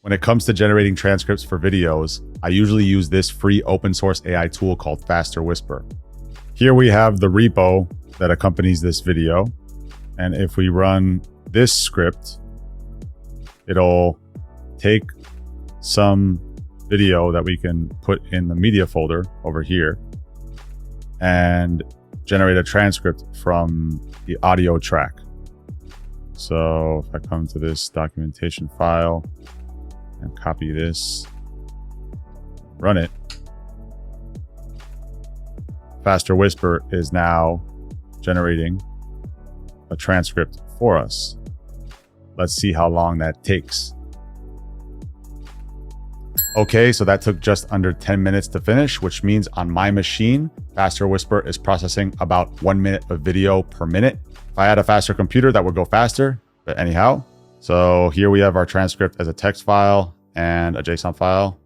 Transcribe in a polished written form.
When it comes to generating transcripts for videos, I usually use this free open source AI tool called Faster Whisper. Here we have the repo that accompanies this video. And if we run this script, it'll take some video that we can put in the media folder over here and generate a transcript from the audio track. So if I come to this documentation file and copy this, run it, Faster Whisper is now generating a transcript for us. Let's see how long that takes. Okay, so that took just under 10 minutes to finish, which means on my machine, Faster Whisper is processing about 1 minute of video per minute. If I had a faster computer, that would go faster, but anyhow. So here we have our transcript as a text file and a JSON file.